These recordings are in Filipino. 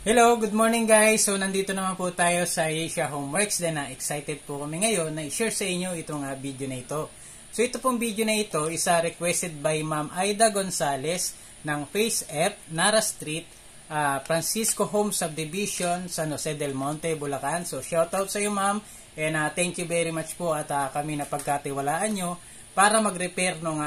Hello, good morning guys. So nandito naman po tayo sa Asia Homeworks din na excited po kami ngayon na i-share sa inyo itong video na ito. So ito pong video na ito is requested by Ma'am Aida Gonzales ng Phase F, Nara Street, Francisco Home Subdivision, San Jose del Monte, Bulacan. So shoutout sa iyo ma'am and thank you very much po at kami na pagkatiwalaan nyo para mag-repair ng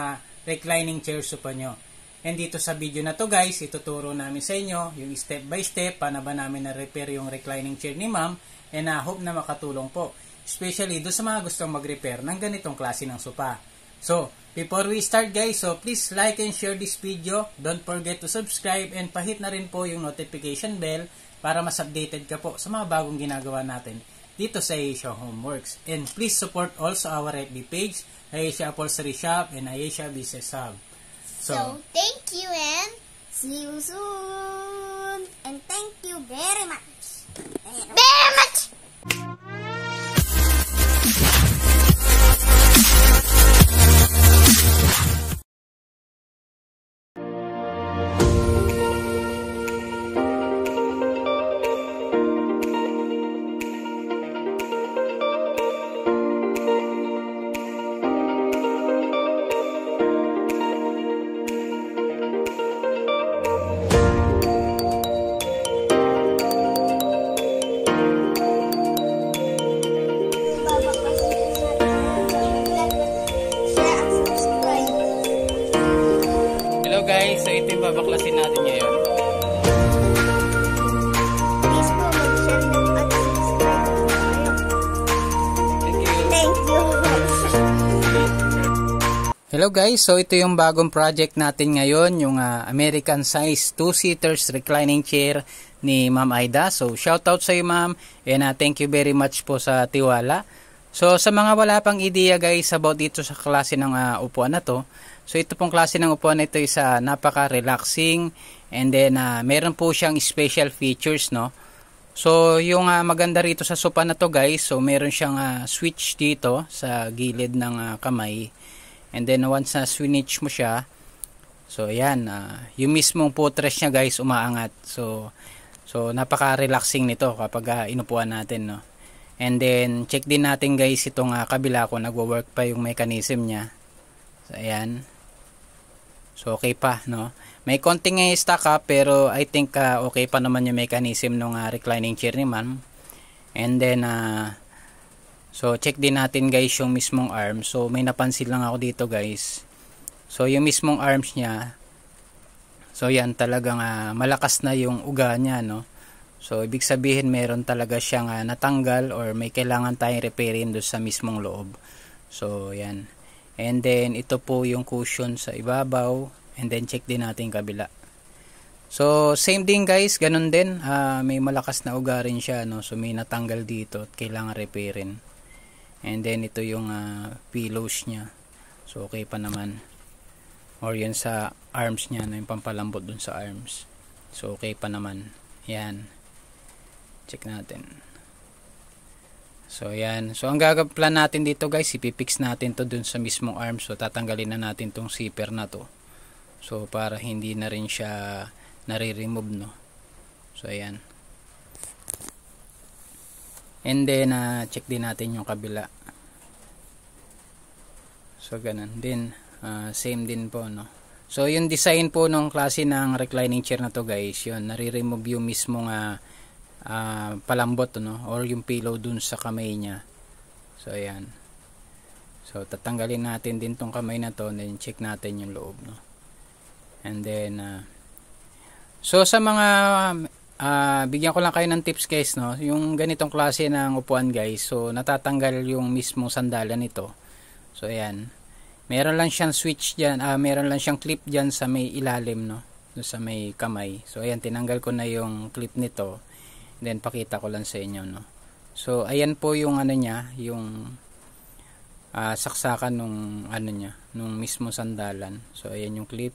reclining chair sofa nyo. And dito sa video na to guys, ituturo namin sa inyo yung step by step paano ba namin na-repair yung reclining chair ni ma'am and hope na makatulong po. Especially doon sa mga gustong mag-repair ng ganitong klase ng sofa. So, before we start guys, so please like and share this video. Don't forget to subscribe and pahit na rin po yung notification bell para mas updated ka po sa mga bagong ginagawa natin dito sa Asia Homeworks. And please support also our FB page, Asia Upholstery Shop and Asia Business Hub. So, thank you and see you soon. And thank you very much. Very much! Guys, so ito yung babaklasin natin ngayon. Please po mag-share at subscribe. Thank you. Thank you. Hello guys, so ito yung bagong project natin ngayon, yung American size 2-seaters reclining chair ni Ma'am Aida. So shoutout sa iyo ma'am and thank you very much po sa tiwala. So sa mga wala pang idea guys about dito sa klase ng upuan na to, so ito pong klase ng upuan na ito is napaka-relaxing and then meron po siyang special features, no. So yung maganda rito sa sofa na to guys, so meron siyang switch dito sa gilid ng kamay. And then once na switch mo siya, so ayan, yung mismong footrest niya guys umaangat. So napaka-relaxing nito kapag inupuan natin, no. And then check din natin guys itong kabila kung nagwo-work pa yung mechanism niya. So ayan. So okay pa, no. May konting stuck up pero I think okay pa naman yung mechanism ng reclining chair ni ma'am. And then so check din natin guys yung mismong arm. So may napansin lang ako dito guys. So yung mismong arms niya, so yan talagang malakas na yung uga niya, no. So ibig sabihin meron talaga siyang natanggal or may kailangan tayong repairin doon sa mismong loob. So yan. And then ito po yung cushion sa ibabaw and then check din natin kabila. So same din guys, ganun din, may malakas na uga rin siya, no. So may natanggal dito at kailangan repairin. And then ito yung pillows niya. So okay pa naman. Or yun sa arms niya, no, yung pampalambot dun sa arms. So okay pa naman. Yan. Check natin. So yan. So ang gagawin natin dito guys, ipipix natin to dun sa mismong arm. So tatanggalin na natin tong zipper na to. So para hindi na rin siya nare-remove, no. So ayan. And then check din natin yung kabila. So ganun din. Same din po, no. So yung design po ng klase ng reclining chair na to guys, yun, nare-remove yung mismong palambot, no, or yung pillow dun sa kamay niya. So ayan. So tatanggalin natin din tong kamay na to and then check natin yung loob, no. And then so sa mga bigyan ko lang kayo ng tips guys, no. Yung ganitong klase ng upuan guys, so natatanggal yung mismong sandalan nito. So ayan. Meron lang siyang switch diyan, meron lang siyang clip diyan sa may ilalim, no, sa may kamay. So ayan, tinanggal ko na yung clip nito. Then pakita ko lang sa inyo, no. So ayan po yung ano niya, yung saksakan nung ano niya, nung mismo sandalan. So ayan yung clip.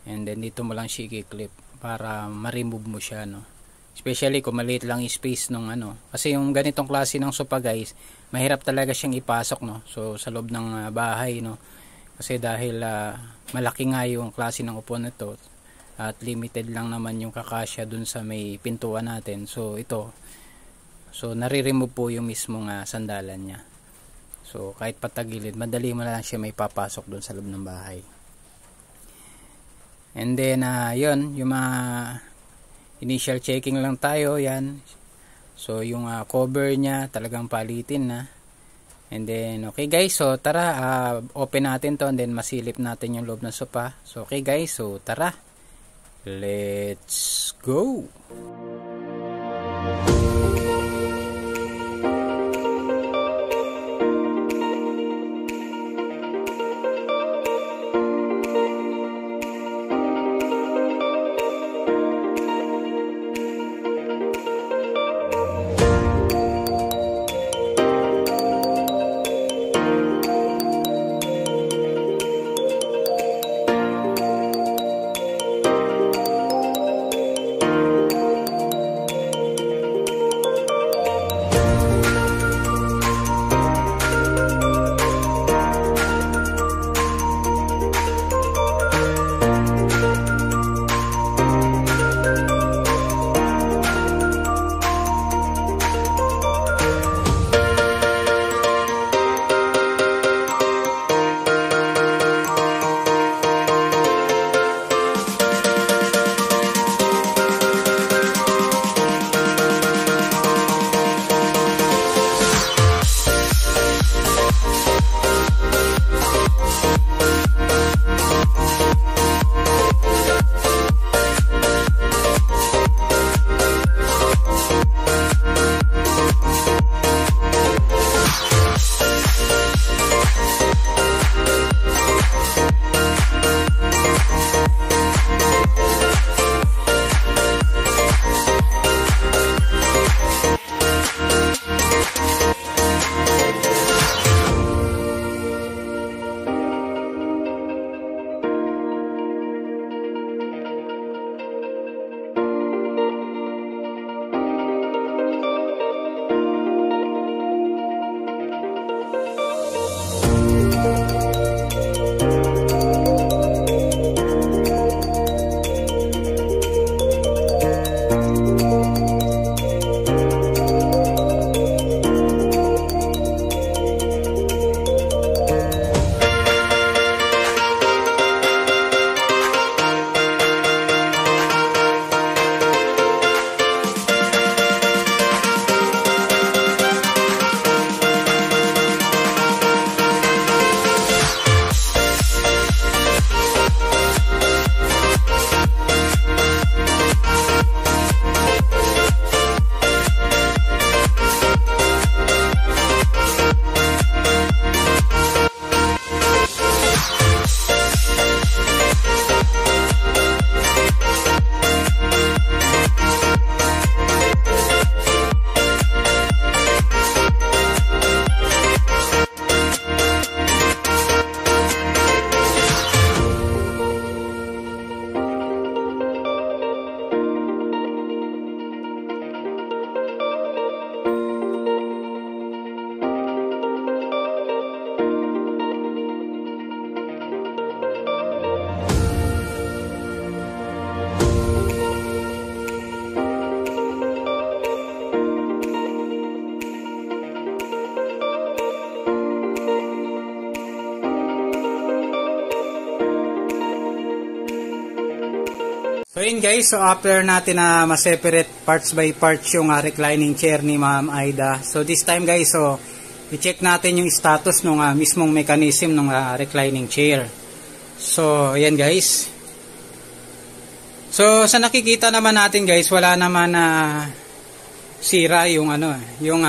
And then dito mo lang siya i-clip para ma-remove mo siya, no. Especially kung maliit lang yung space nung ano. Kasi yung ganitong klase ng sofa guys, mahirap talaga siyang ipasok, no. So sa loob ng bahay, no. Kasi dahil malaki nga yung klase ng upuan nito, at limited lang naman yung kakasya dun sa may pintuan natin. So ito, so nare-remove po yung mismong sandalan niya. So kahit patagilid, madali mo lang siya may papasok dun sa loob ng bahay. And then yun, yung mga initial checking lang tayo, yan. So yung cover niya talagang palitin na. And then okay guys, so tara, open natin to and then masilip natin yung loob ng sofa. So okay guys, so tara, let's go. So yun guys, so after natin na ma-separate parts by parts yung reclining chair ni Ma'am Aida. So this time guys, so i-check natin yung status ng mismong mechanism ng reclining chair. So ayan guys. So sa nakikita naman natin guys, wala naman na sira yung yung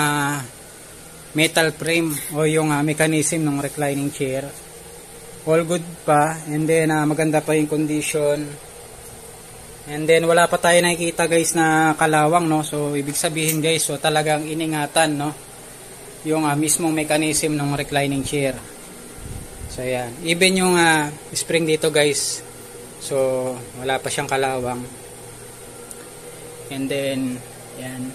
metal frame o yung mechanism ng reclining chair. All good pa, and then maganda pa yung condition. And then wala pa tayo nakikita guys na kalawang, no. So ibig sabihin guys, so talagang iningatan, no, yung mismong mechanism ng reclining chair. So ayan, even yung spring dito guys, so wala pa siyang kalawang. And then yan.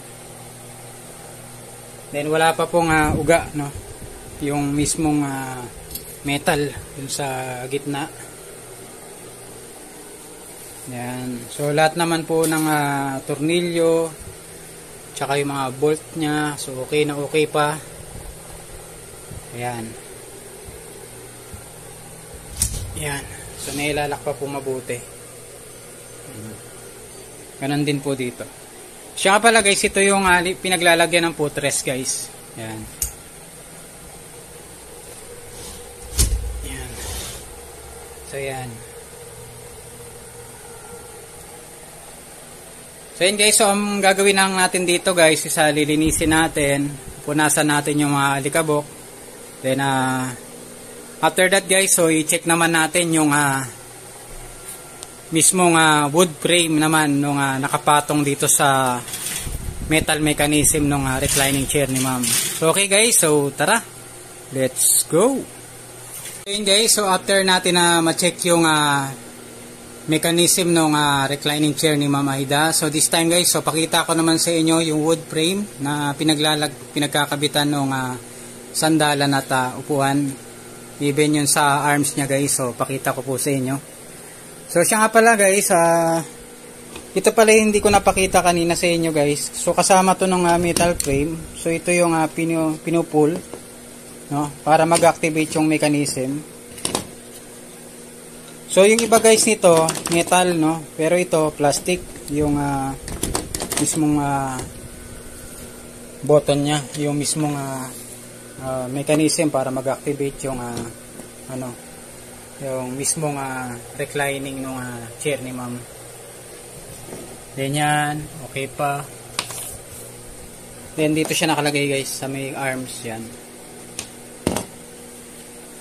Then wala pa pong uga, no, yung mismong metal yung sa gitna. Yan. So lahat naman po ng tornilyo tsaka yung mga bolt nya, so okay na okay pa. Ayan. Ayan. So nailalak pa po mabuti. Ganon din po dito. Siya pala guys, ito yung pinaglalagyan ng footrest guys. Ayan. Ayan. So ayan. So yun guys, so ang gagawin lang natin dito guys, isa lilinisin natin, punasan natin yung mga alikabok. Then after that guys, so i-check naman natin yung mismong wood frame naman nung nakapatong dito sa metal mechanism ng reclining chair ni ma'am. So okay guys, so tara, let's go! So yun guys, so after natin ma-check yung mechanism ng reclining chair ni Ma'am Aida. So this time guys, so pakita ko naman sa inyo yung wood frame na pinagkakabitan ng sandalan at upuan. Even yun sa arms niya guys, so pakita ko po sa inyo. So siya nga pala guys, ito pala hindi ko napakita kanina sa inyo guys. So kasama to ng metal frame. So ito yung pinupull, no, para mag-activate yung mechanism. So yung iba guys nito metal, no, pero ito plastic yung mismong button niya, yung mismong mechanism para mag-activate yung yung mismong reclining ng chair ni ma'am. Then yan, okay pa. Then dito siya nakalagay guys sa may arms yan.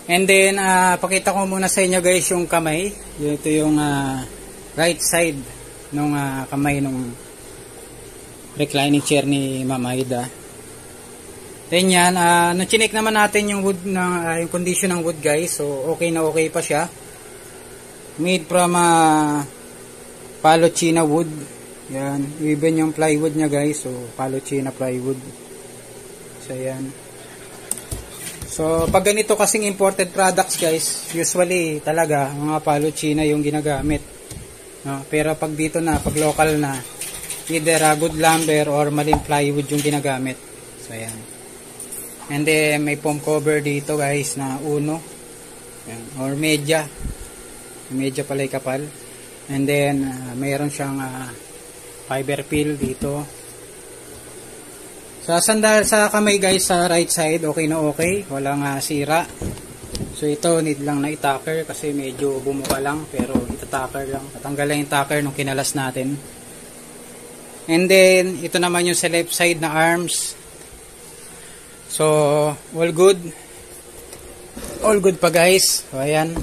And then, pakita ko muna sa inyo guys yung kamay. Ito yung right side ng kamay ng reclining chair ni Ma'am Aida. Then yan, na-check naman natin yung wood yung condition ng wood guys. So, okay na okay pa siya. Made from palo china wood. Yan, even yung plywood niya guys. So, palo china plywood. So, yan. So, pag ganito kasing imported products guys, usually talaga mga palo china yung ginagamit. No? Pero pag dito na, pag local na, either good lumber or maling plywood yung ginagamit. So, ayan. And then, may foam cover dito guys na uno. Ayan. Or media. Media pala yung kapal. And then, mayroon siyang fiber peel dito. Sa sandal sa kamay guys, sa right side, okay na okay. Walang sira. So ito, need lang na i-tacker kasi medyo bumuka lang. Pero ita-tacker lang. Tatanggal lang yung tacker nung kinalas natin. And then, ito naman yung sa left side na arms. So, all good. All good pa guys. So, ayan.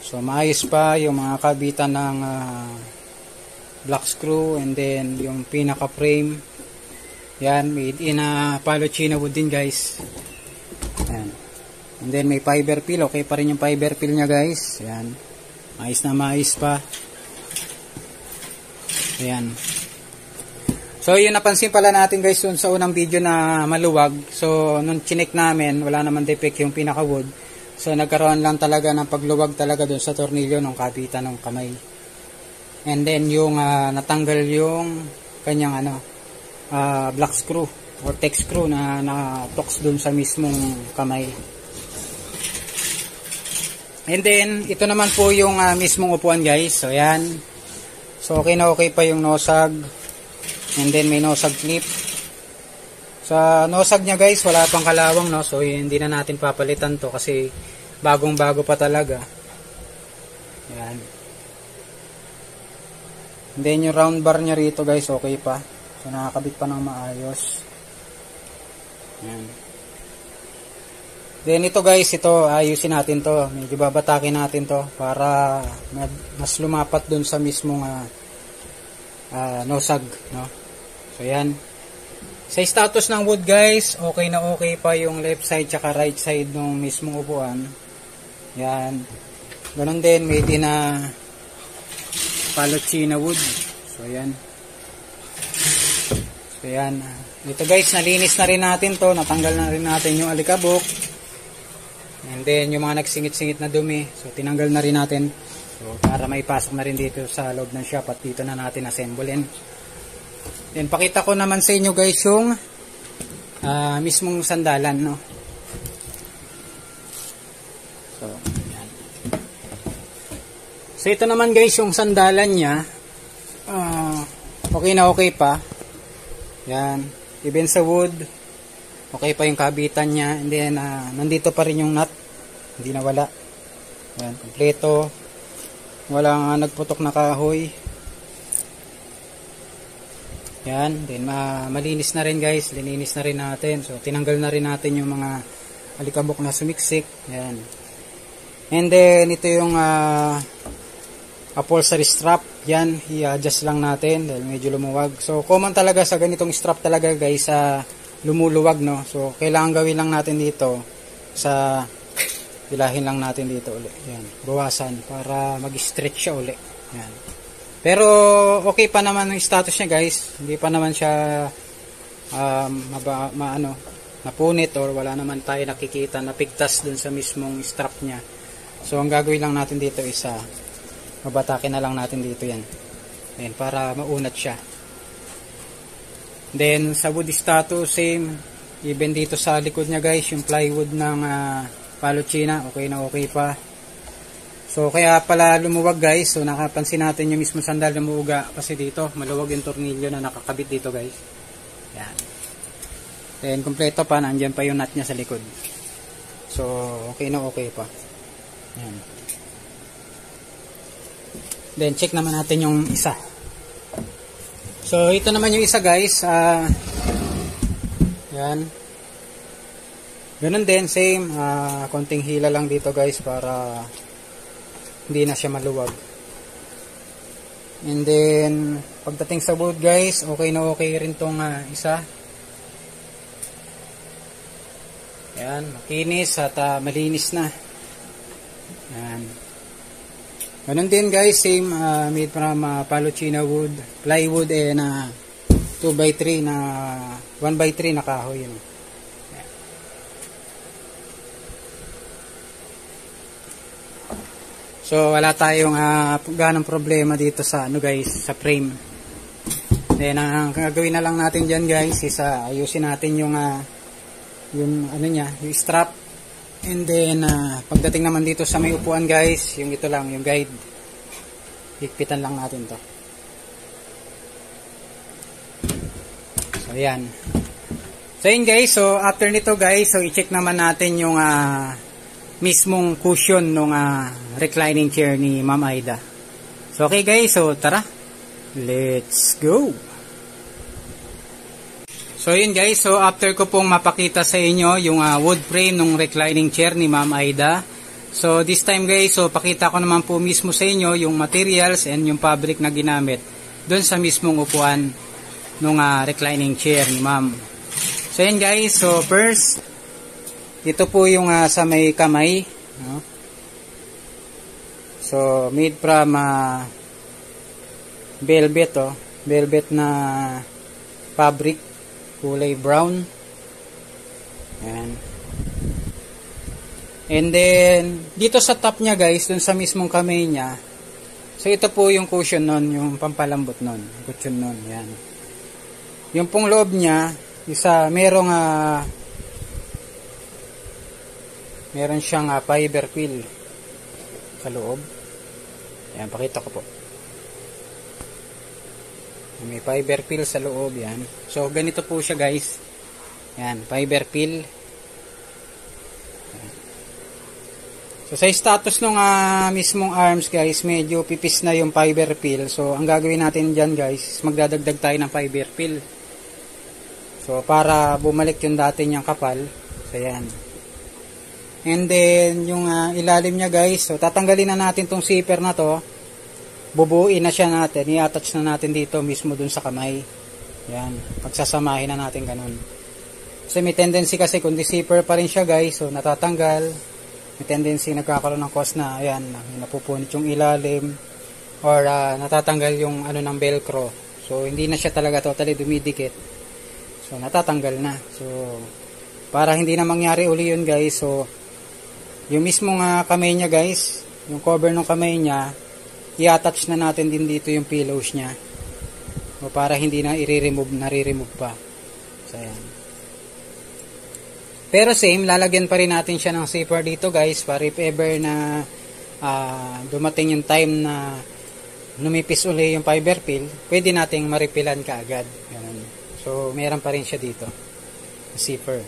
So, maayos pa yung mga kabitan ng black screw. And then, yung pinaka-frame. Yan, made in palo china wood din guys. Yan. And then may fiber peel, okay pa rin yung fiber peel nya guys. Yan. Mais na mais pa. Yan. So yun, napansin pala natin guys yun sa unang video na maluwag. So nung chinek namin, wala naman defect yung pinaka wood. So nagkaroon lang talaga ng pagluwag talaga dun sa tornilyo ng kabitan ng kamay. And then yung natanggal yung kanyang black screw or tech screw na na-tox dun sa mismong kamay. And then ito naman po yung mismong upuan guys. So yan. So okay na okay pa yung nosag. And then may nosag clip. Sa nosag nya guys, wala pang kalawang, no. So hindi na natin papalitan to kasi bagong bago pa talaga. Yan. And then yung round bar nya rito guys, okay pa. So nakakabit pa ng maayos. Yan. Then ito guys, ito ayusin natin to. Medyo babatakin natin to para mas lumapat dun sa mismong nosag, no. So yan. Sa status ng wood guys, okay na okay pa yung left side tsaka right side ng mismong upuan. Yan. Ganon din, made in palo china wood. So yan. So yan. Ito guys, nalinis na rin natin to. Natanggal na rin natin yung alikabok. And then yung mga nagsingit-singit na dumi. So tinanggal na rin natin. So, para maipasok na rin dito sa loob ng shop at dito na natin assemblein. Then, pakita ko naman sa inyo guys yung mismong sandalan, no? So, yan. So, ito naman guys yung sandalan niya. Okay na okay pa. Yan. Even sa wood, okay pa yung kabitan niya. And then, nandito pa rin yung nut. Hindi nawala. Yan, kompleto. Walang nagputok na kahoy. Yan. Then, malinis na rin guys. Lininis na rin natin. So, tinanggal na rin natin yung mga alikabok na sumiksik. Yan. And then, ito yung upholstery strap. Yan, i-adjust lang natin dahil medyo lumuwag. So, common talaga sa ganitong strap talaga guys, lumuluwag, no? So, kailangan gawin lang natin dito sa hilahin lang natin dito uli. Yan, bawasan para mag-stretch siya uli. Yan. Pero, okay pa naman ang status niya guys. Hindi pa naman siya napunit or wala naman tayo nakikita na pigtas dun sa mismong strap niya. So, ang gagawin lang natin dito is mabatakin na lang natin dito yan. Ayan, para maunat siya. Then, sa wood status, same. Even dito sa likod niya guys, yung plywood ng Palochina, okay na okay pa. So, kaya pala lumuwag guys. So, nakapansin natin yung mismo sandal na muuga. Kasi dito, maluwag yung tornilyo na nakakabit dito guys. Ayan. Then, kompleto pa. Nandyan pa yung nut niya sa likod. So, okay na okay pa. Ayan. Then, check naman natin yung isa. So, ito naman yung isa guys. Yan. Ganun din, same. Konting hila lang dito guys para hindi na siya maluwag. And then, pagdating sa wood guys, okay na okay rin tong isa. Yan, makinis at malinis na. Yan. Ganun din guys, same, made from Palochina wood, plywood and 2x3 na 1x3 na kahoy. Yun. So wala tayong ganong problema dito sa guys, sa frame. Then ang gagawin na lang natin diyan guys is ayusin natin yung yung strap. And then, pagdating naman dito sa may upuan guys, yung ito lang, yung guide. Higpitan lang natin to. So, ayan. So, yun guys. So, after nito guys, so, i-check naman natin yung mismong cushion ng reclining chair ni Ma'am Aida. So, okay guys. So, tara. Let's go! So yun guys, so after ko pong mapakita sa inyo yung wood frame ng reclining chair ni Ma'am Aida. So this time guys, so pakita ko naman po mismo sa inyo yung materials and yung fabric na ginamit doon sa mismong upuan ng reclining chair ni Ma'am. So yun guys, so first, ito po yung sa may kamay. No? So made from velvet, velvet na fabric. Kulay brown. Ayan. And then, dito sa top niya guys, dun sa mismong kamay niya, so ito po yung cushion nun, yung pampalambot nun, cushion nun, yan. Yung pong loob niya, meron siyang fiber peel sa loob. Ayan, pakita ko po. May fiber peel sa loob yan. So, ganito po siya guys. Yan, fiber peel. So, sa status ng mismong arms guys, medyo pipis na yung fiber peel. So, ang gagawin natin dyan guys, magdadagdag tayo ng fiber peel. So, para bumalik yung dati niyang kapal. So, yan. And then, yung ilalim niya guys, so tatanggalin na natin tong zipper na to. Bubuuin na siya natin, i-attach na natin dito mismo dun sa kamay. Yan, pagsasamahin na natin ganun. Kasi may tendency kasi kung zipper pa rin siya guys, so natatanggal. May tendency nagkakaroon ng cause na, ayan, napupunit yung ilalim or natatanggal yung ng velcro. So hindi na siya talaga totally dumidikit. So natatanggal na. So para hindi na mangyari uli yun guys, so yung mismong kamay niya guys, yung cover ng kamay niya, i-attach na natin din dito yung pillows niya. O para hindi na nare-remove pa. So, ayan. Pero same, lalagyan pa rin natin siya ng zipper dito guys, para if ever na dumating yung time na numipis uli yung fiber fill, pwede nating maripilan kaagad. Ganun. So, meron pa rin siya dito. Zipper.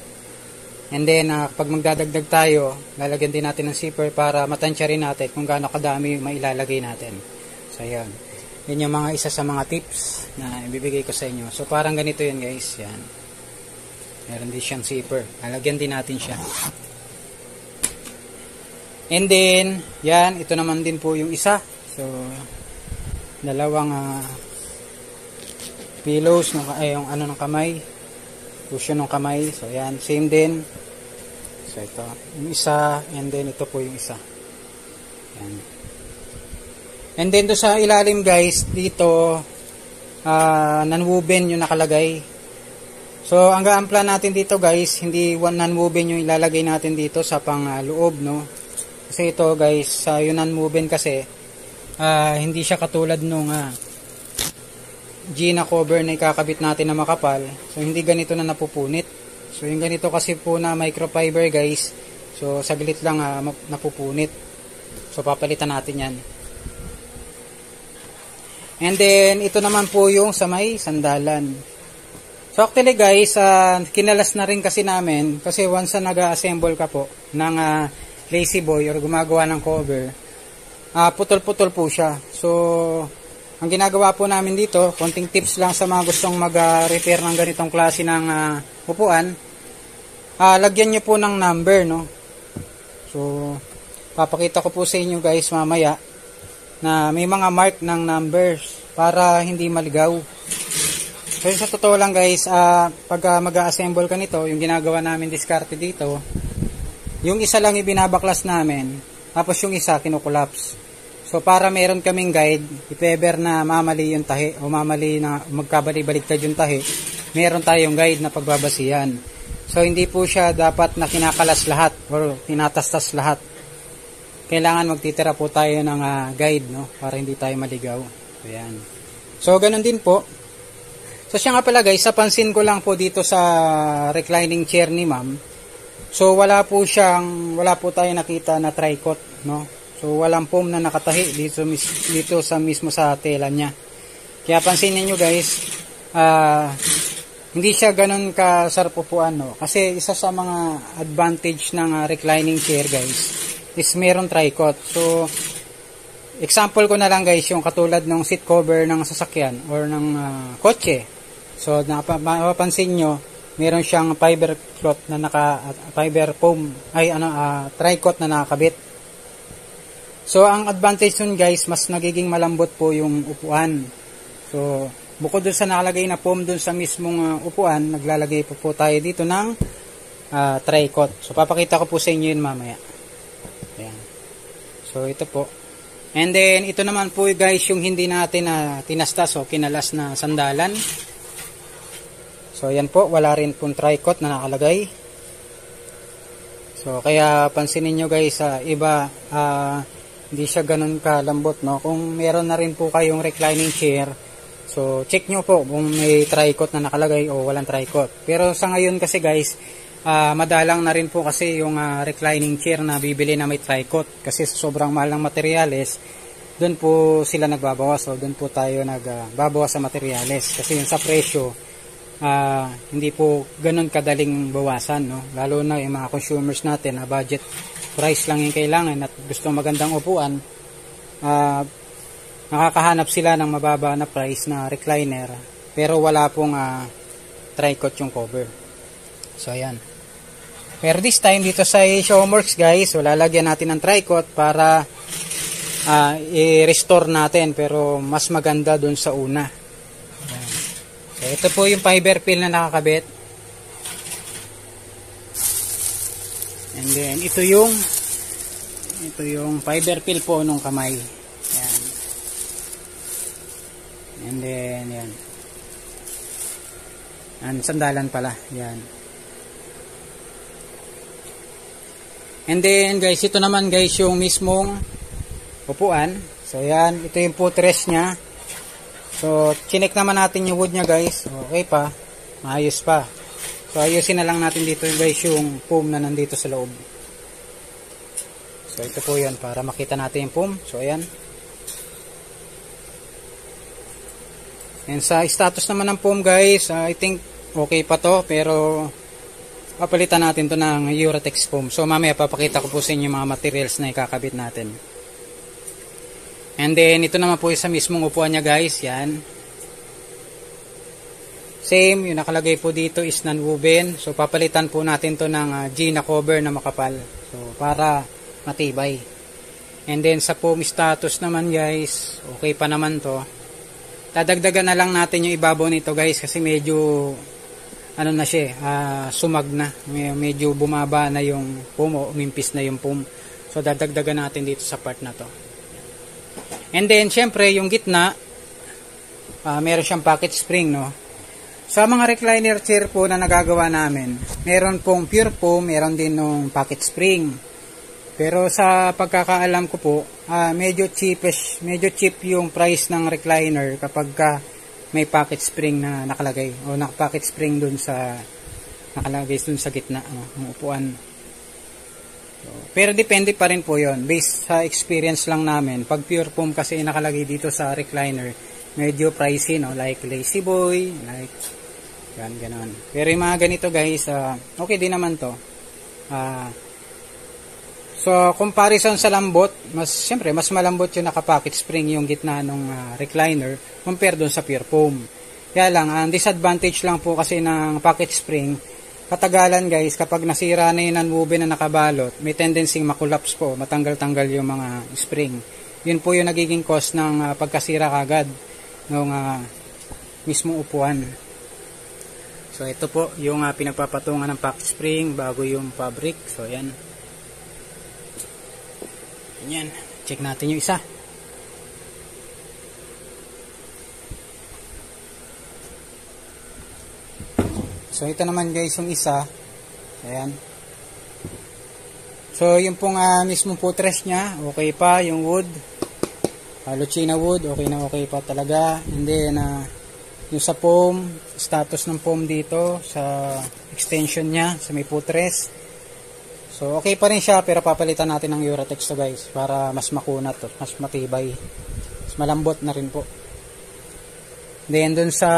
And then, pag magdadagdag tayo, lalagyan din natin ng zipper para matansya rin natin kung gaano kadami mailalagay natin. So, ayan. Yan yung mga isa sa mga tips na ibibigay ko sa inyo. So, parang ganito yun guys. Yan. Meron din siyang zipper. Lalagyan din natin siya. And then, yan. Ito naman din po yung isa. So, dalawang pillows yung ano ng kamay, cushion ng kamay. So yan, same din. So ito yung isa, and then ito po yung isa. Yan. And then do sa ilalim guys, dito non-woven yung nakalagay. So ang plan natin dito guys, hindi non-woven yung ilalagay natin dito sa pang loob, no? Kasi ito guys, yung non-woven kasi hindi siya katulad nung Gina cover na ikakabit natin na makapal. So hindi ganito na napupunit. So yung ganito kasi po na microfiber guys, so saglit lang napupunit. So papalitan natin yan. And then ito naman po yung sa may sandalan. So actually guys, kinalas na rin kasi namin, kasi once na nag-assemble ka po ng lazy boy or gumagawa ng cover, putol-putol po siya. So, ang ginagawa po namin dito, konting tips lang sa mga gustong mag-repair ng ganitong klase ng upuan. Lagyan nyo po ng number, no? So, papakita ko po sa inyo guys mamaya na may mga mark ng numbers para hindi maligaw. Kasi sa totoo lang guys, pag mag-assemble ka nito, yung ginagawa namin diskarte dito, yung isa lang ibinabaklas namin, tapos yung isa kinukulaps. So para meron kaming guide, if ever na mamali yung tahi o mamali na magkabali-baliktad yung tahi, meron tayong guide na pagbabasihan. So hindi po siya dapat na kinakalas lahat or tinatastas lahat. Kailangan magtitira po tayo ng guide, no, para hindi tayo maligaw. Ayan. So ganun din po. So siya nga pala guys, napansin ko lang po dito sa reclining chair ni ma'am. So wala po tayo nakita na tricot, no? So walang foam na nakatahi dito sa mismo sa tela niya. Kaya pansinin niyo guys, hindi siya ganoon kasarap upuan, no? Kasi isa sa mga advantage ng reclining chair guys is meron tricot. So example ko na lang guys, yung katulad ng seat cover ng sasakyan or ng kotse. So napapansin nyo, meron siyang fiber cloth na fiber foam tricot na nakakabit. So ang advantage nun guys, mas nagiging malambot po yung upuan. So bukod dun sa nakalagay na foam dun sa mismong upuan, naglalagay po tayo dito ng tricot. So papakita ko po sa inyo yun mamaya. Ayan. So ito po. And then ito naman po guys yung hindi natin tinastas o kinalas na sandalan. So yan po, wala rin pong tricot na nakalagay. So kaya pansinin nyo guys, iba hindi siya ganun kalambot, no? Kung meron na rin po kayong reclining chair, so check nyo po kung may tricot na nakalagay o walang tricot. Pero sa ngayon kasi guys, madalang na rin po kasi yung reclining chair na bibili na may tricot. Kasi sa sobrang mahal ng materyales, doon po sila nagbabawas. So doon po tayo nagbabawas sa materyales. Kasi yung sa presyo, hindi po ganun kadaling bawasan, no? Lalo na yung mga consumers natin na budget price lang yung kailangan at gusto magandang upuan, nakakahanap sila ng mababa na price na recliner pero wala pong tricot yung cover. So ayan. Pero this time dito sa Showworks guys, lalagyan natin ng tricot para i-restore natin, pero mas maganda dun sa una. Ayan. So ito po yung fiber fill na nakakabit. And then ito yung fiber fill po nung kamay. Yan. And then yan. Ang sandalan pala. Yan. And then guys, ito naman guys yung mismong upuan. So ayan, ito yung footrest niya. So chinek naman natin yung wood niya guys. Okay pa, maayos pa. So ayusin na lang natin dito guys yung foam na nandito sa loob. So ito po yan para makita natin yung foam. So ayan. And sa status naman ng foam guys, I think okay pa to, pero papalitan natin to ng Uratex foam. So mamaya papakita ko po sa inyo yung mga materials na ikakabit natin. And then ito naman po sa mismong upuan niya guys, yan. Same, yung nakalagay po dito is non-woven. So papalitan po natin to ng Gina cover na makapal. So para matibay. And then sa foam status naman guys, okay pa naman to. Dadagdagan na lang natin yung ibabaw nito guys kasi medyo ano na siya, sumag na. Medyo bumaba na yung foam o umimpis na yung foam. So dadagdagan natin dito sa part na to. And then syempre yung gitna, meron siyang pocket spring, no. Sa mga recliner chair po na nagagawa namin, meron pong pure foam, meron din ng pocket spring. Pero sa pagkakaalam ko po, medyo cheap yung price ng recliner kapag may pocket spring na nakalagay o naka-pocket spring dun sa nakalagay dun sa gitna ng upuan. So, pero depende pa rin po yon based sa experience lang namin. Pag pure foam kasi nakalagay dito sa recliner, medyo pricey, no, like Lazy Boy, like yan ganon. Pero yung mga ganito guys, okay din naman to. So, comparison sa lambot, siyempre, mas malambot yung naka-pocket spring yung gitna ng recliner compare doon sa pure foam. Kaya lang, ang disadvantage lang po kasi ng pocket spring, katagalan guys, kapag nasira na yung non-woven na nakabalot, may tendency makulaps po, matanggal-tanggal yung mga spring. Yun po yung nagiging cause ng pagkasira kagad ng mismong upuan. So, ito po yung pinagpapatungan ng pocket spring bago yung fabric. So, yan. Yan, check natin yung isa. So ito naman guys yung isa. Ayan. So yung pong mismong footrest niya, okay pa yung wood. Lucina wood, okay pa talaga. And then yung sa foam, status ng foam dito sa extension niya, sa may footrest. So, okay pa rin siya, pero papalitan natin ng Uratex to guys, para mas makunat, mas matibay, mas malambot na rin po. Then, dun sa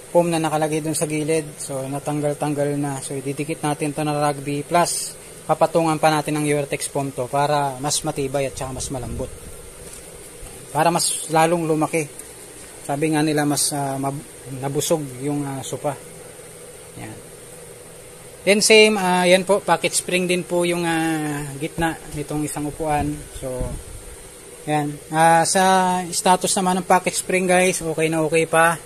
foam na nakalagay dun sa gilid, so, natanggal-tanggal na. So, ididikit natin to na Rugby Plus. Papatungan pa natin ng Uratex foam to, para mas matibay at saka mas malambot. Para mas lalong lumaki. Sabi nga nila, mas nabusog yung sopa. Yan. Then same, yan po, pocket spring din po yung gitna nitong isang upuan. So, yan. Sa status naman ng pocket spring guys, okay na okay pa.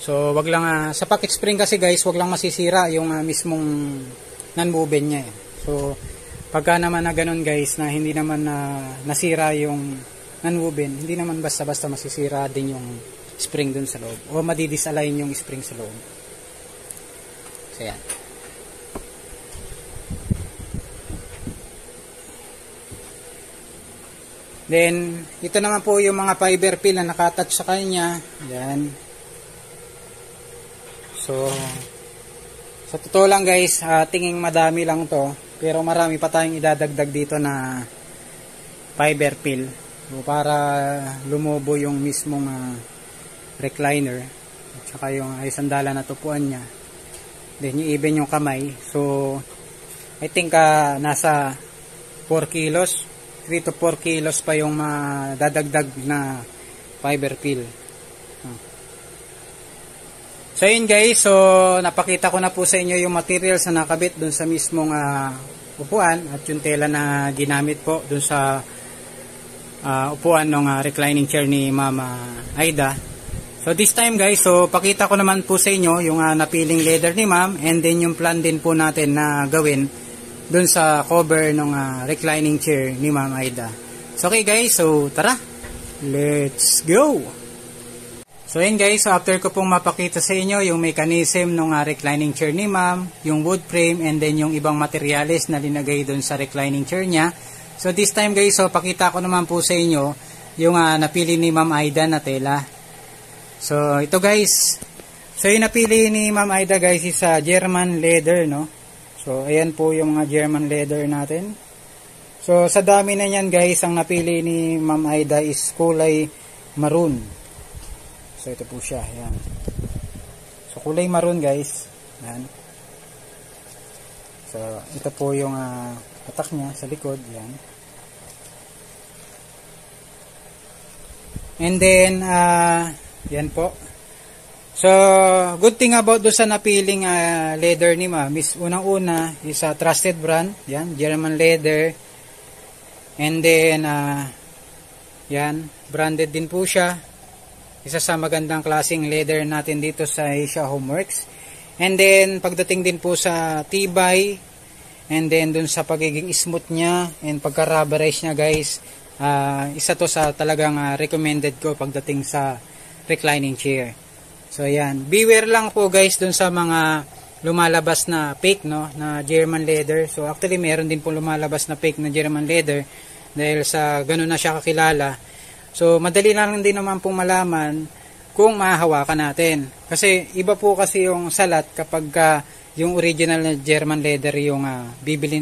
So, wag lang, sa pocket spring kasi guys, wag lang masisira yung mismong non-woven niya. So, pagka naman na ganun guys, na hindi naman nasira yung non-woven, hindi naman basta-basta masisira din yung spring dun sa loob. O madidisalign yung spring sa loob. So, yan. Then, ito naman po yung mga fiber peel na nakatouch sa kanya. Yan. So, sa totoo lang guys, tingin madami lang to. Pero marami pa tayong idadagdag dito na fiber peel. So, para lumubo yung mismong recliner. At saka yung ay sandala na tupuan niya. Then, yung even yung kamay. So, I think nasa 4 kilos. 3 to 4 kilos pa yung madadagdag na fiber peel. So yun guys, so napakita ko na po sa inyo yung materials na nakabit dun sa mismong upuan at yung tela na ginamit po dun sa upuan ng reclining chair ni Mama Aida. So this time guys, so pakita ko naman po sa inyo yung napiling leather ni Ma'am, and then yung plan din po natin na gawin dun sa cover ng reclining chair ni Ma'am Aida. So okay guys, so tara, let's go! So yun guys, so after ko pong mapakita sa inyo yung mechanism ng reclining chair ni Ma'am, yung wood frame, and then yung ibang materials na linagay dun sa reclining chair niya. So this time guys, so pakita ko naman po sa inyo yung napili ni Ma'am Aida na tela. So ito guys. So yung napili ni Ma'am Aida guys is German leather, no. So ayan po yung mga German leather natin. So sa dami na yan guys, ang napili ni Ma'am Aida is kulay maroon. So ito po siya, ayan. So kulay maroon guys. Ayan. So ito po yung patak niya sa likod, ayan. And then, yan po. So, good thing about do sa napiling leather ni Ma'am is unang-una is a trusted brand. Yan, German leather. And then, yan, branded din po siya. Isa sa magandang klaseng leather natin dito sa Asia Homeworks. And then, pagdating din po sa tibay, and then dun sa pagiging smooth niya, and pagka-rubberize niya guys, isa to sa talagang recommended ko pagdating sa reclining chair. So ayan, beware lang po guys dun sa mga lumalabas na fake, no, na German leather. So actually meron din po lumalabas na fake na German leather dahil sa ganun na siya kakilala. So madali lang din naman pong malaman kung mahahawakan natin. Kasi iba po kasi yung salat kapag yung original na German leather yung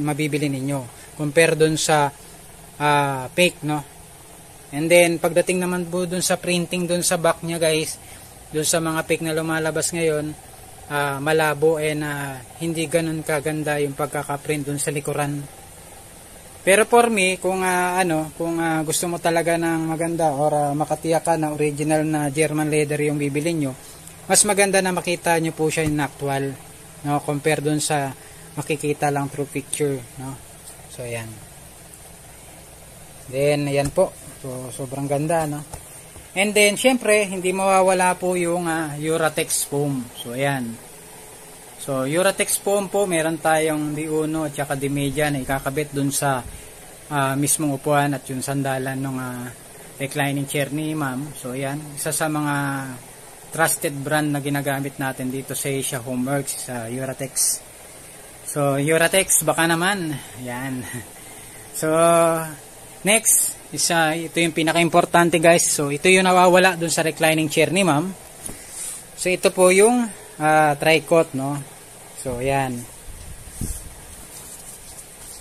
mabibili ninyo compare dun sa fake, no. And then pagdating naman po dun sa printing dun sa back niya guys, dun sa mga fake na lumalabas ngayon, malabo and hindi ganun kaganda yung pagkakaprint dun sa likuran. Pero for me, kung kung gusto mo talaga ng maganda or makatiyak ka na original na German leather yung bibili nyo, mas maganda na makita nyo po siya in actual, no, compare dun sa makikita lang through picture, no. So ayan. Then, ayan po. So, sobrang ganda, no? And then, syempre, hindi mawawala po yung Uratex foam. So, ayan. So, Uratex foam po, meron tayong D1 at saka D-media na ikakabit dun sa mismong upuan at yung sandalan ng reclining chair ni Ma'am. So, ayan. Isa sa mga trusted brand na ginagamit natin dito sa Asia Homeworks, sa Uratex. So, Uratex, baka naman. Ayan. So, next, ito yung pinaka-importante guys. So, ito yung nawawala dun sa reclining chair ni Ma'am. So, ito po yung tricot, no? So, ayan.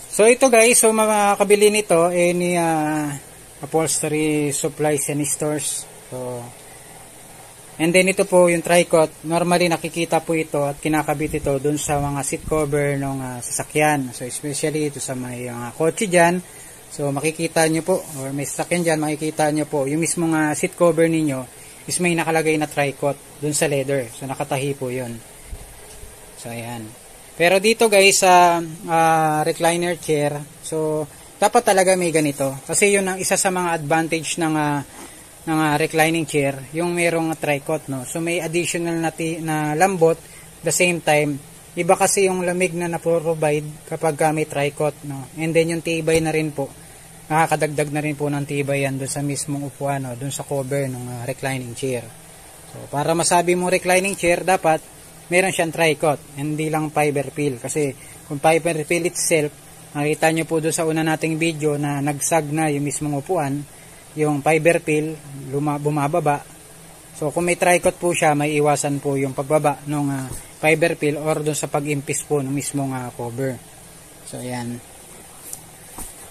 So, ito guys, so makakabili nito ni upholstery supplies and stores. So, and then ito po yung tricot. Normally, nakikita po ito at kinakabit ito dun sa mga seat cover ng sasakyan. So, especially ito sa may kotse dyan. So, makikita nyo po, or may sasakyan dyan, makikita nyo po, yung mismong seat cover ninyo is may nakalagay na tricot dun sa leather. So, nakatahi po yun. So, ayan. Pero dito guys, sa recliner chair, so, dapat talaga may ganito. Kasi yun ang isa sa mga advantage ng reclining chair, yung merong tricot, no. So, may additional na lambot, the same time, iba kasi yung lamig na na-provide kapag may tricot, no. And then yung tibay na rin po, nakakadagdag na rin po ng tibay yan doon sa mismong upuan, no, doon sa cover ng reclining chair. So para masabi mo reclining chair, dapat meron siyang tricot, hindi lang fiber peel. Kasi kung fiber peel itself, nakita nyo po doon sa una nating video na nagsag na yung mismong upuan, yung fiber peel bumababa. So kung may tricot po siya, may iwasan po yung pagbaba ng fiber peel or doon sa pag-impis po ng mismong cover. So ayan.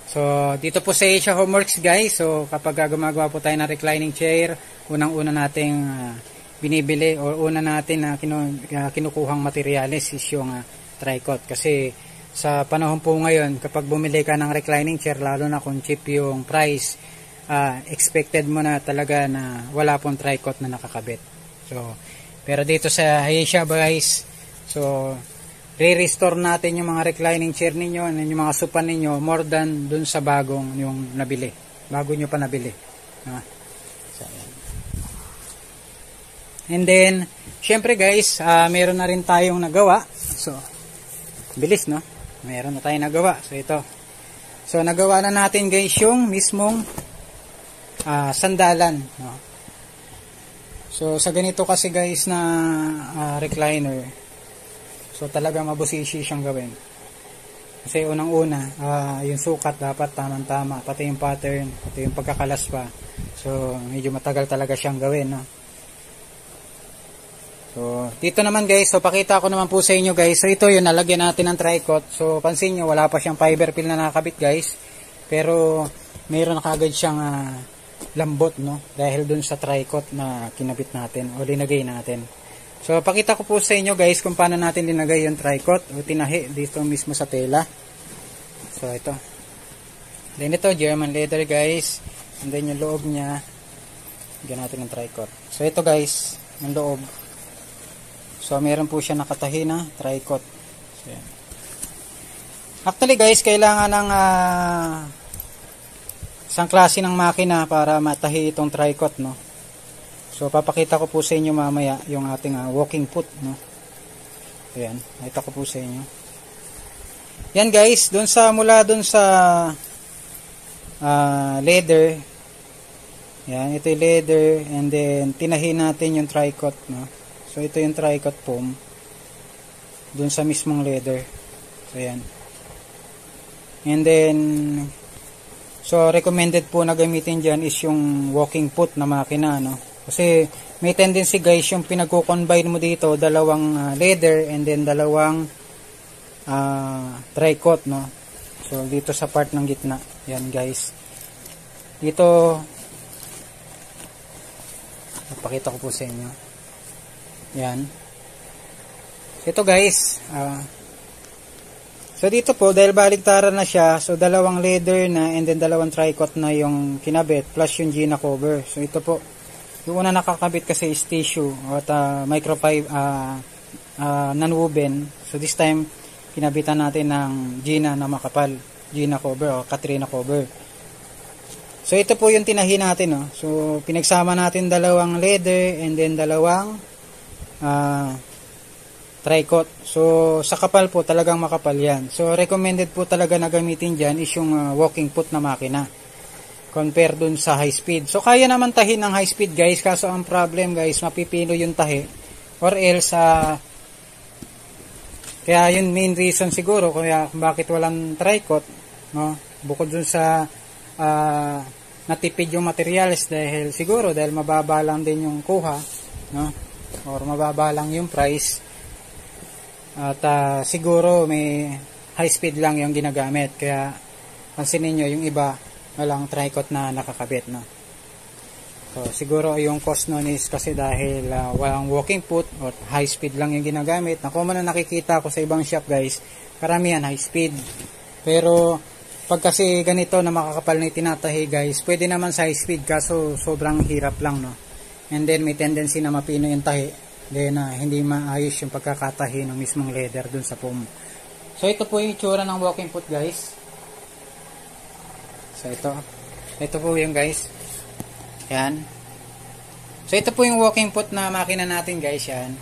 So dito po sa Asia Homeworks guys, so kapag gumagawa po tayo ng reclining chair, unang-una nating binibili o una natin na kinukuhang materyales is yung tricot. Kasi sa panahon po ngayon, kapag bumili ka ng reclining chair, lalo na kung cheap yung price, expected mo na talaga na wala pong tricot na nakakabit. So, pero dito sa Asia guys, so re-restore natin yung mga reclining chair ninyo, yung mga sofa ninyo, more than dun sa bagong yung nabili. Bago nyo pa nabili. So, and then, syempre guys, meron na rin tayong nagawa. So, bilis, no? Meron na tayong nagawa. So, ito. So, nagawa na natin guys yung mismong sandalan, no? So, sa ganito kasi guys na recliner, so talaga mabusisi siyang gawin. Kasi unang-una, yung sukat dapat tamang-tama, pati yung pattern, pati yung pagkakalas pa. So, medyo matagal talaga siyang gawin, no? So, dito naman guys, so pakita ko naman po sa inyo guys. So, ito yung nalagyan natin ng tricot. So, pansin nyo, wala pa siyang fiber peel na nakakabit guys. Pero, mayroon na kagad siyang lambot, no? Dahil dun sa tricot na kinabit natin o linagay natin. So, pakita ko po sa inyo guys kung paano natin linagay yung tricot o tinahi dito mismo sa tela. So, ito. Then ito, German leather guys. And then yung loob niya, lagyan natin ng tricot. So, ito guys, yung loob. So, meron po siya nakatahi na tricot. So, yan. Actually guys, kailangan ng isang klase ng makina para matahi itong tricot, no? So, papakita ko po sa inyo mamaya yung ating walking foot, no? Ayan, nakita ko po sa inyo. Yan guys, mula dun sa leather. Yan, ito yung leather and then tinahi natin yung tricot, no? So, ito yung tricot foam dun sa mismong leather. So, yan. And then, so, recommended po na gamitin dyan is yung walking foot na makina, no? Kasi may tendency guys yung pinagko-combine mo dito, dalawang leather and then dalawang tricot, no? So dito sa part ng gitna. Yan guys. Dito ipakita ko po sa inyo. Yan. Ito guys, so dito po dahil baligtaran na siya, so dalawang leather na and then dalawang tricot na yung kinabit plus yung Gina cover. So ito po yung una nakakabit kasi is tissue at microfiber non-woven. So this time kinabitan natin ng Gina na makapal, Gina cover o Katrina cover. So ito po yung tinahi natin, no? So pinagsama natin dalawang leather and then dalawang tricot. So sa kapal po talagang makapal yan. So recommended po talaga na gamitin dyan is yung walking foot na makina compare dun sa high speed. So, kaya naman tahi ng high speed guys, kaso ang problem guys, mapipino yung tahi. Or else, kaya yun main reason siguro, kaya bakit walang tricot, no? Bukod dun sa natipid yung materials dahil siguro, dahil mababa lang din yung kuha, no? Or mababa lang yung price. At siguro may high speed lang yung ginagamit. Kaya, pansinin nyo yung iba, walang tricot na nakakabit, no? So, siguro yung cost nun is kasi dahil walang walking foot or high speed lang yung ginagamit. Na kung man nakikita ko sa ibang shop guys, karamihan high speed. Pero pag kasi ganito na makakapal na tinatahi guys, pwede naman sa high speed kaso sobrang hirap lang, no? And then may tendency na mapino yung tahi. Then hindi maayos yung pagkakatahi ng mismong leather dun sa foam. So ito po yung itsura ng walking foot guys. So, ito po yung guys. Yan. So, ito po yung walking foot na makina natin guys. Yan.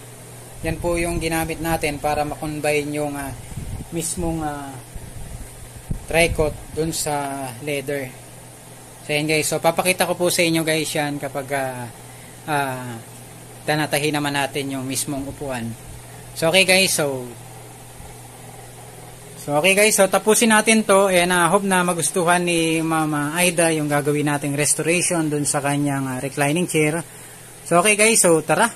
Yan po yung ginamit natin para makombine yung mismong tricot dun sa leather. So, yan guys. So, papakita ko po sa inyo guys yan kapag tanatahi naman natin yung mismong upuan. So, okay guys. So, okay guys, so tapusin natin to and hope na magustuhan ni Mama Aida yung gagawin nating restoration dun sa kanyang reclining chair. So, okay guys, so tara,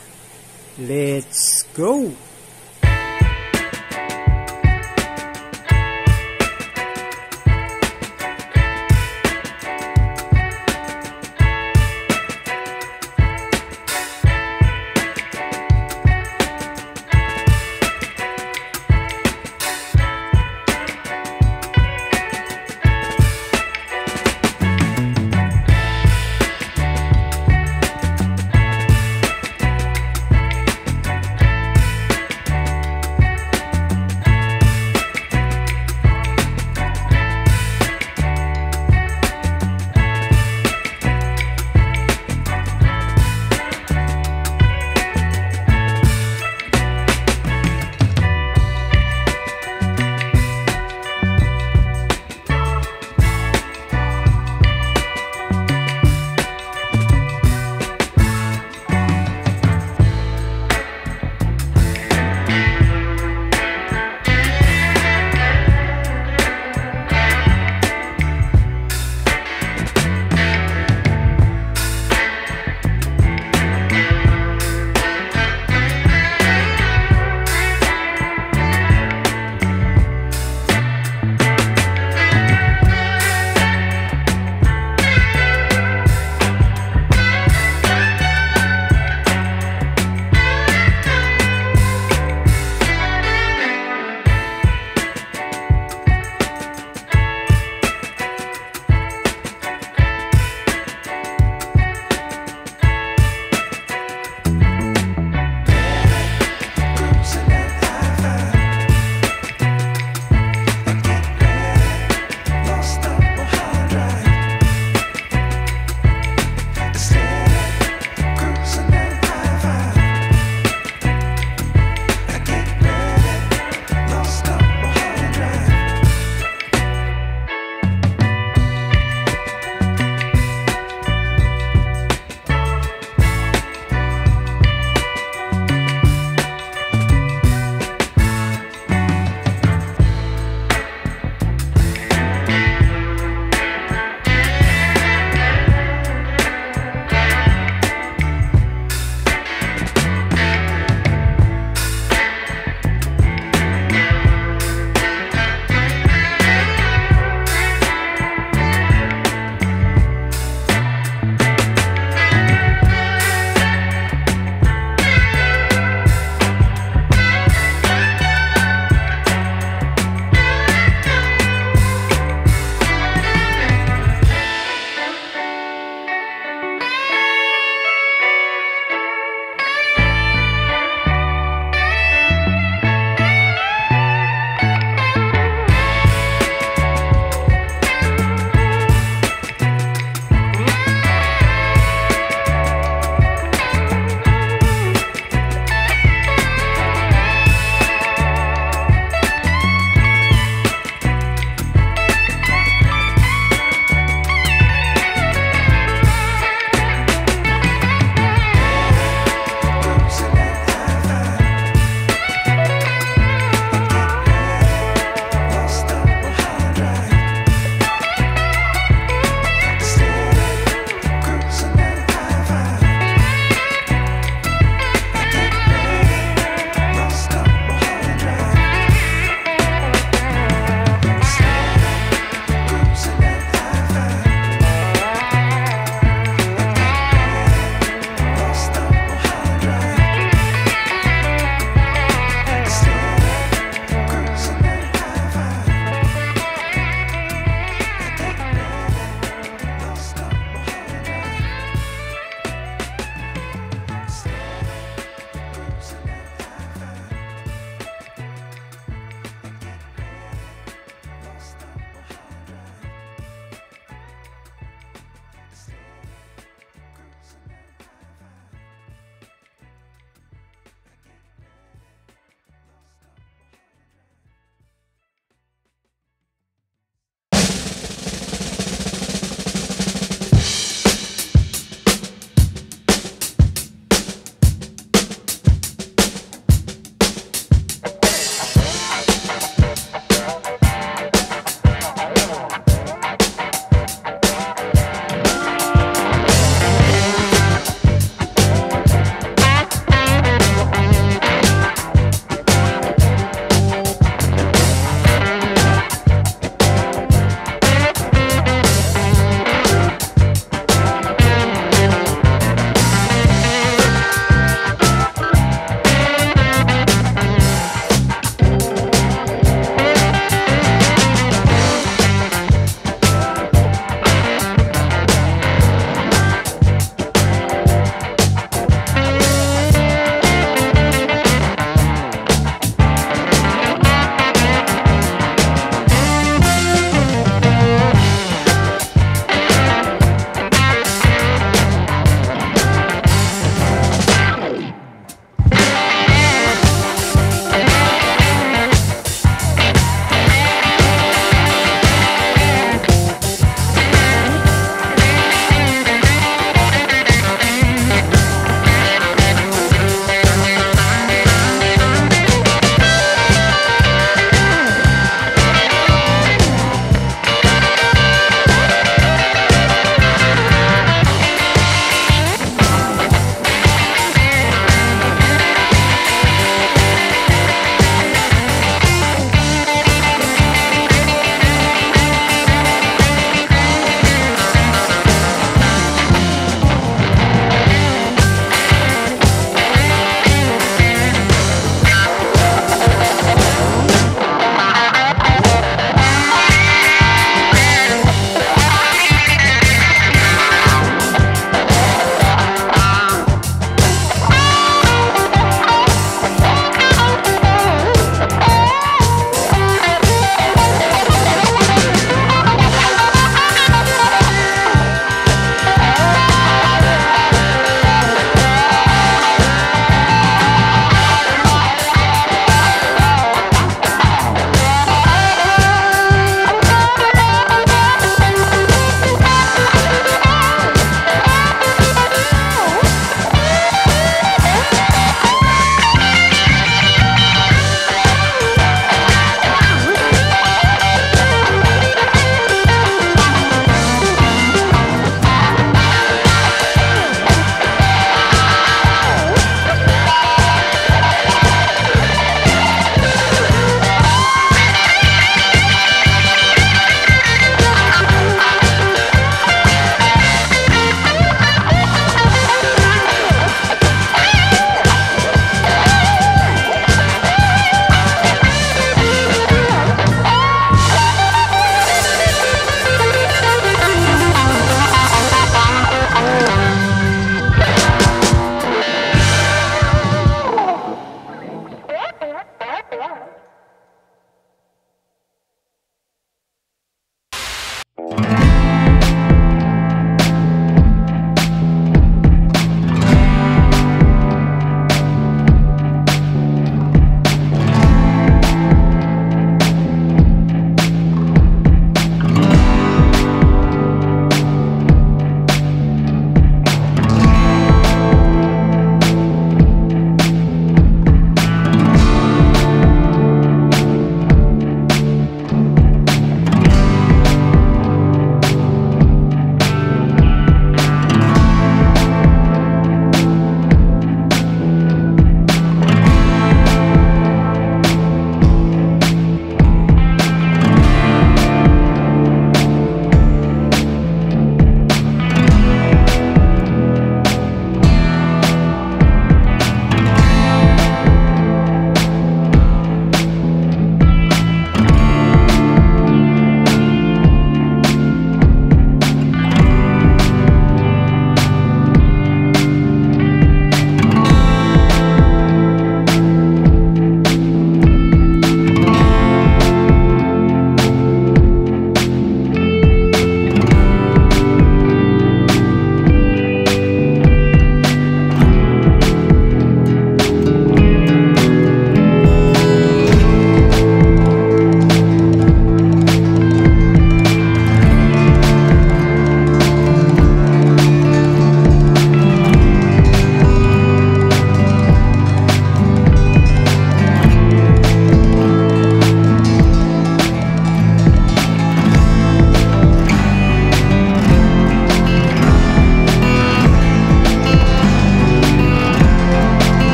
let's go!